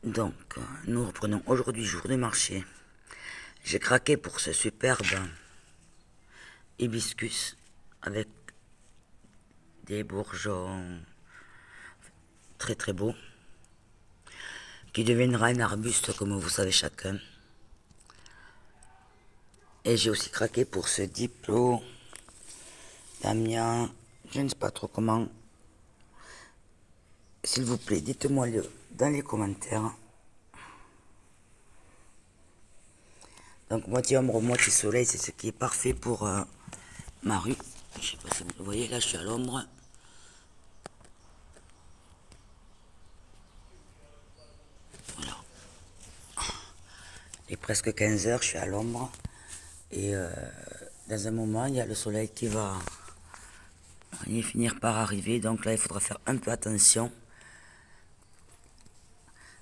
Donc, nous reprenons aujourd'hui jour de marché. J'ai craqué pour ce superbe hibiscus avec des bourgeons très très beaux qui deviendra un arbuste comme vous savez chacun. Et j'ai aussi craqué pour ce diplo d'Amiens, je ne sais pas trop comment. S'il vous plaît, dites-moi dans les commentaires. Donc moitié ombre, moitié soleil, c'est ce qui est parfait pour ma rue. Je sais pas si vous le voyez, là je suis à l'ombre. Voilà. Il est presque 15 h, je suis à l'ombre. Et dans un moment, il y a le soleil qui va finir par arriver. Donc là, il faudra faire un peu attention.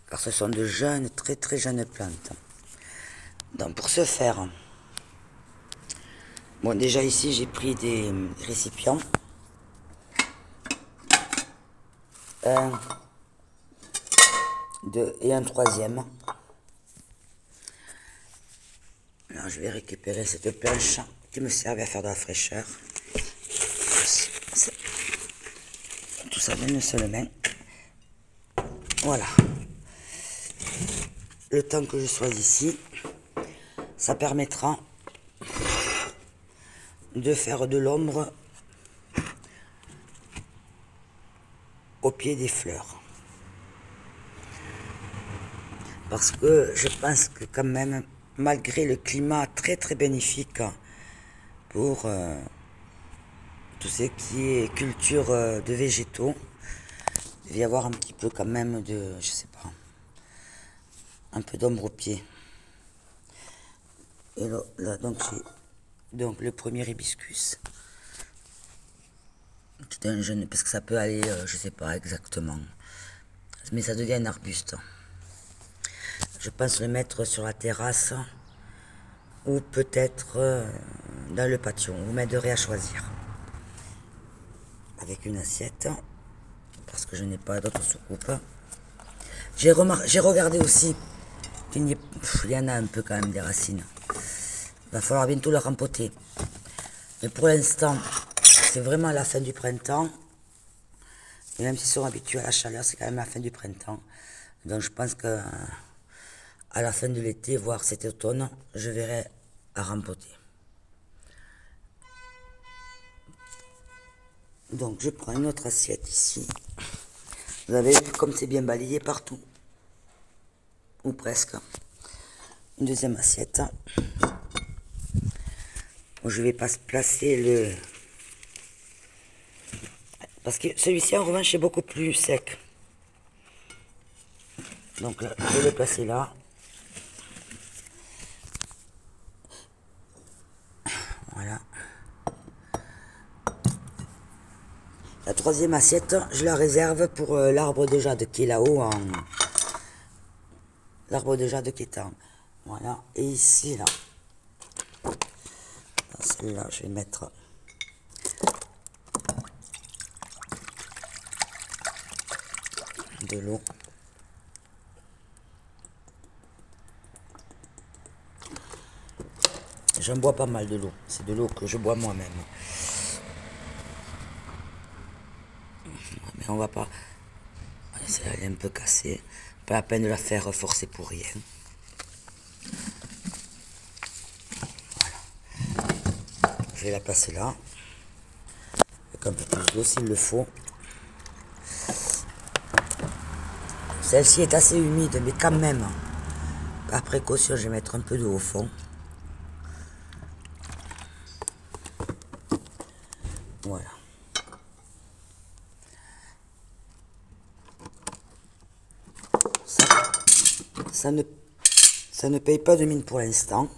Car ce sont de jeunes, très très jeunes plantes. Donc pour ce faire, bon déjà ici j'ai pris des récipients. Un, deux et un troisième. Alors je vais récupérer cette planche qui me servait à faire de la fraîcheur. Tout ça d'une seule main. Voilà. Le temps que je sois ici, ça permettra de faire de l'ombre au pied des fleurs. Parce que je pense que quand même, malgré le climat très très bénéfique pour tout ce qui est culture de végétaux, il va y avoir un petit peu quand même de, je sais pas, un peu d'ombre au pied. Et là donc j'ai donc le premier hibiscus. C'est un jeune, parce que ça peut aller, je sais pas exactement, mais ça devient un arbuste. Je pense le mettre sur la terrasse ou peut-être dans le patio. Vous m'aiderez à choisir. Avec une assiette, parce que je n'ai pas d'autre soucoupe. J'ai regardé aussi qu'il y en a un peu quand même des racines. Il va falloir bientôt le rempoter. Mais pour l'instant, c'est vraiment la fin du printemps. Et même s'ils sont habitués à la chaleur, c'est quand même la fin du printemps. Donc je pense que à la fin de l'été, voire cet automne, je verrai à rempoter. Donc je prends une autre assiette ici. Vous avez vu comme c'est bien balayé partout. Ou presque. Une deuxième assiette. Je vais pas placer le... Parce que celui-ci en revanche est beaucoup plus sec. Donc là, je vais le placer là. Voilà. La troisième assiette, je la réserve pour l'arbre de jade qui est là-haut. L'arbre de jade qui est en... Voilà. Et ici, là. Dans celle-là, je vais mettre... de l'eau. J'en bois pas mal de l'eau. C'est de l'eau que je bois moi-même. Mais on va pas... Elle est un peu cassée. Pas la peine de la faire forcer pour rien. Voilà. Je vais la placer là. Avec un peu plus d'eau s'il le faut. Celle-ci est assez humide, mais quand même, par précaution, je vais mettre un peu d'eau au fond. Voilà. Ça ne paye pas de mine pour l'instant.